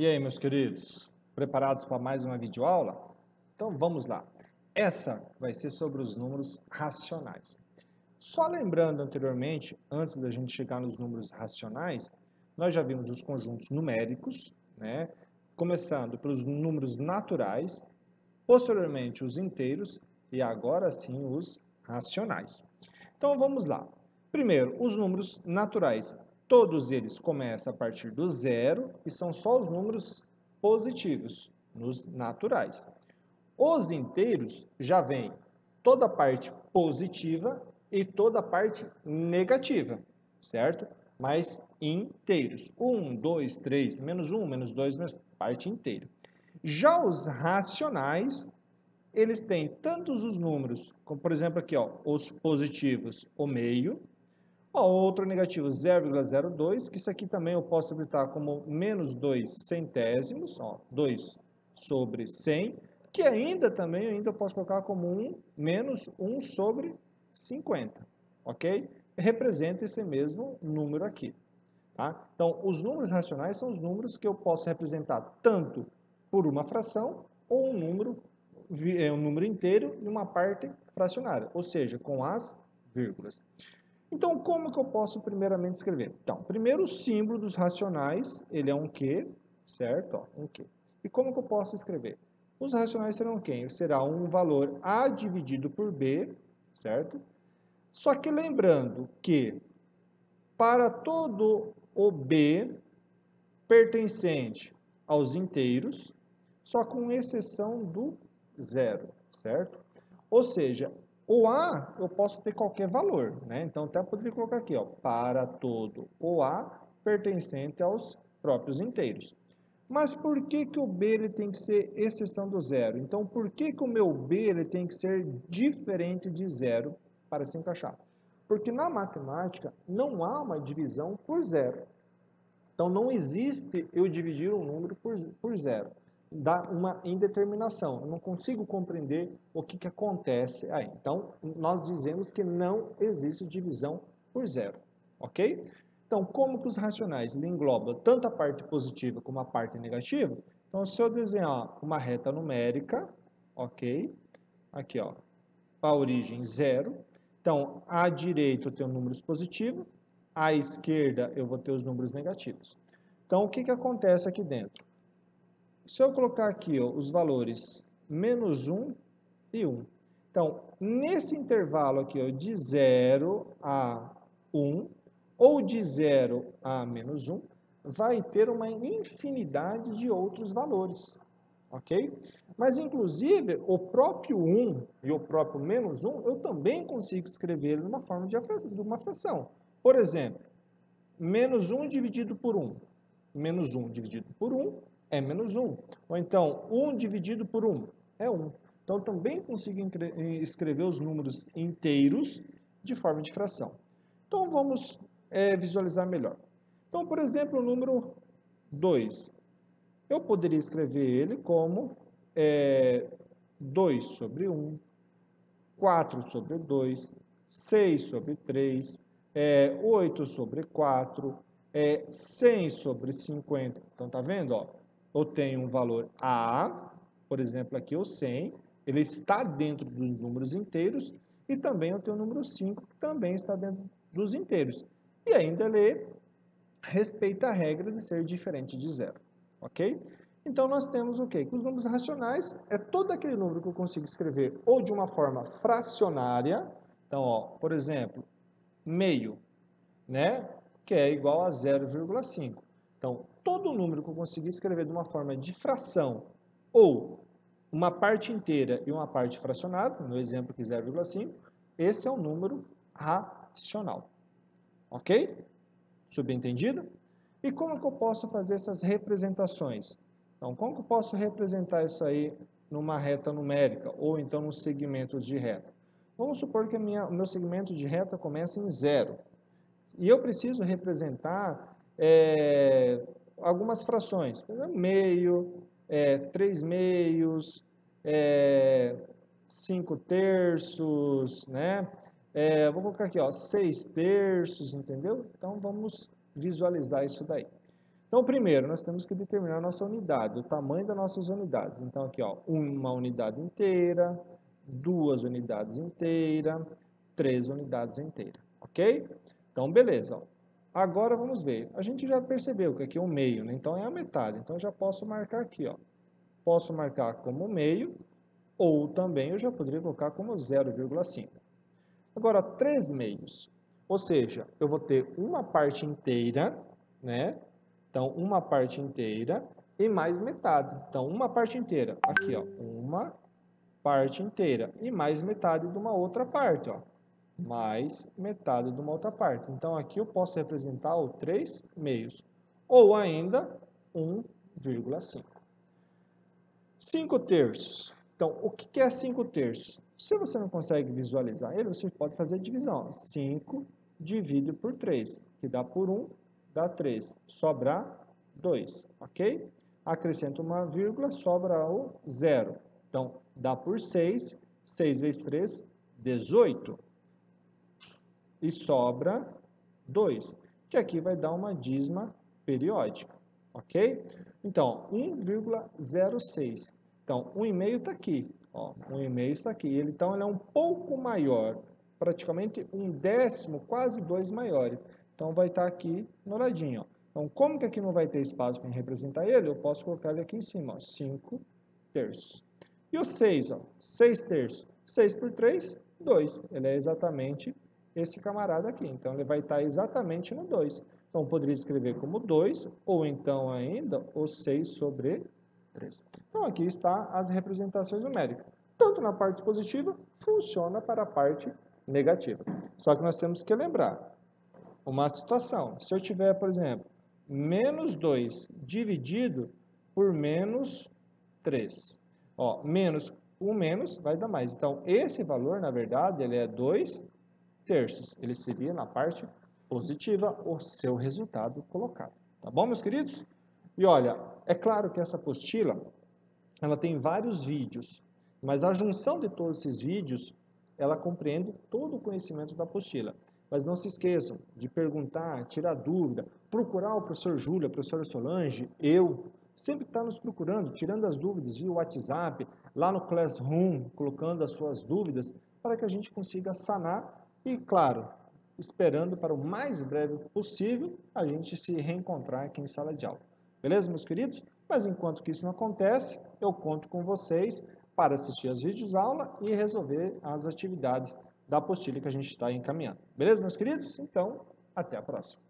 E aí, meus queridos, preparados para mais uma videoaula? Então vamos lá. Essa vai ser sobre os números racionais. Só lembrando anteriormente, antes da gente chegar nos números racionais, nós já vimos os conjuntos numéricos, né? Começando pelos números naturais, posteriormente os inteiros e agora sim os racionais. Então vamos lá. Primeiro, os números naturais. Todos eles começam a partir do zero e são só os números positivos, nos naturais. Os inteiros já vem toda a parte positiva e toda a parte negativa, certo? Mas inteiros. 1, 2, 3, menos 1, menos 2, menos parte inteira. Já os racionais, eles têm tantos os números, como por exemplo aqui, ó, os positivos, o meio, ó, outro negativo, 0,02, que isso aqui também eu posso habilitar como menos 2 centésimos, ó, 2 sobre 100, que ainda também eu posso colocar como menos 1 sobre 50, ok? Representa esse mesmo número aqui, tá? Então, os números racionais são os números que eu posso representar tanto por uma fração ou um número inteiro e uma parte fracionária, ou seja, com as vírgulas. Então, como que eu posso primeiramente escrever? Então, primeiro o símbolo dos racionais, ele é um Q, certo? Ó, um Q. E como que eu posso escrever? Os racionais serão quem? Será um valor A dividido por B, certo? Só que lembrando que para todo o B pertencente aos inteiros, só com exceção do zero, certo? Ou seja, o A eu posso ter qualquer valor, né? Então até poderia colocar aqui, ó, para todo o A pertencente aos próprios inteiros. Mas por que que o B ele tem que ser exceção do zero? Então por que que o meu B ele tem que ser diferente de zero para se encaixar? Porque na matemática não há uma divisão por zero. Então, não existe eu dividir um número por zero. Dá uma indeterminação. Eu não consigo compreender o que acontece aí. Então, nós dizemos que não existe divisão por zero. Ok? Então, como que os racionais englobam tanto a parte positiva como a parte negativa? Então, se eu desenhar uma reta numérica, ok? Aqui, ó, a origem zero. Então, à direita eu tenho números positivos, à esquerda eu vou ter os números negativos. Então, o que acontece aqui dentro? Se eu colocar aqui ó, os valores menos 1 e 1. Então, nesse intervalo aqui ó, de 0 a 1, ou de 0 a menos 1, vai ter uma infinidade de outros valores. Ok? Mas, inclusive, o próprio 1 e o próprio menos 1, eu também consigo escrever ele numa forma de uma fração. Por exemplo, menos 1 dividido por 1. Menos 1 dividido por 1 é menos 1. Ou então, 1 dividido por 1 é 1. Então, eu também consigo escrever os números inteiros de forma de fração. Então, vamos visualizar melhor. Então, por exemplo, o número 2. Eu poderia escrever ele como 2 sobre 1, 4 sobre 2, 6 sobre 3, 8 sobre 4, 100 sobre 50. Então, tá vendo? Ó? Eu tenho um valor A, por exemplo, aqui o 100, ele está dentro dos números inteiros, e também eu tenho o número 5, que também está dentro dos inteiros. E ainda ele respeita a regra de ser diferente de zero. Ok? Então, nós temos o quê? Que os números racionais é todo aquele número que eu consigo escrever ou de uma forma fracionária. Então, ó, por exemplo, meio, né? Que é igual a 0,5. Então, todo número que eu conseguir escrever de uma forma de fração ou uma parte inteira e uma parte fracionada, no exemplo aqui 0,5, esse é um número racional. Ok? Subentendido? E como que eu posso fazer essas representações? Então, como que eu posso representar isso aí numa reta numérica ou então nos segmentos de reta? Vamos supor que o meu segmento de reta começa em zero. E eu preciso representar algumas frações. Por exemplo, meio, 3 meios, 5 terços, né? Vou colocar aqui, ó, 6 terços, entendeu? Então, vamos visualizar isso daí. Então, primeiro, nós temos que determinar a nossa unidade, o tamanho das nossas unidades. Então, aqui, ó, uma unidade inteira, 2 unidades inteiras, 3 unidades inteiras, ok? Então, beleza. Ó. Agora, vamos ver. A gente já percebeu que aqui é o meio, né? Então, é a metade. Então, eu já posso marcar aqui, ó. Posso marcar como meio, ou também eu já poderia colocar como 0,5. Agora, 3 meios. Ou seja, eu vou ter uma parte inteira, né? Então, uma parte inteira e mais metade. Então, uma parte inteira. Aqui, ó. Uma parte inteira. E mais metade de uma outra parte, ó. Mais metade de uma outra parte. Então, aqui eu posso representar o 3 meios. Ou ainda, 1,5. 5 terços. Então, o que é 5 terços? Se você não consegue visualizar ele, você pode fazer divisão. 5 dividido por 3, que dá por 1, dá 3. Sobra 2, ok? Acrescenta uma vírgula, sobra o 0. Então, dá por 6. 6 vezes 3, 18. E sobra 2, que aqui vai dar uma dízima periódica, ok? Então, 1,06. Então, 1,5 está aqui, ó, 1,5 está aqui. Então, ele é um pouco maior, praticamente 1/10, quase 2 maiores. Então, vai estar aqui no ladinho, ó. Então, como que aqui não vai ter espaço para representar ele, eu posso colocar ele aqui em cima, ó, 5 terços. E o 6, ó, 6 terços. 6 por 3, 2. Ele é exatamente esse camarada aqui. Então, ele vai estar exatamente no 2. Então, eu poderia escrever como 2, ou então ainda o 6 sobre 3. Então, aqui está as representações numéricas. Tanto na parte positiva, funciona para a parte negativa. Só que nós temos que lembrar uma situação. Se eu tiver, por exemplo, menos 2 dividido por menos 3. Ó, menos, o menos vai dar mais. Então, esse valor, na verdade, ele é 2 terços. Ele seria na parte positiva o seu resultado colocado. Tá bom, meus queridos? E olha, é claro que essa apostila, ela tem vários vídeos, mas a junção de todos esses vídeos, ela compreende todo o conhecimento da apostila. Mas não se esqueçam de perguntar, tirar dúvida, procurar o professor Júlio, a professora Solange, eu, sempre está nos procurando, tirando as dúvidas via WhatsApp, lá no Classroom, colocando as suas dúvidas, para que a gente consiga sanar e, claro, esperando para o mais breve possível a gente se reencontrar aqui em sala de aula. Beleza, meus queridos? Mas enquanto que isso não acontece, eu conto com vocês para assistir as videoaulas e resolver as atividades da apostila que a gente está encaminhando. Beleza, meus queridos? Então, até a próxima.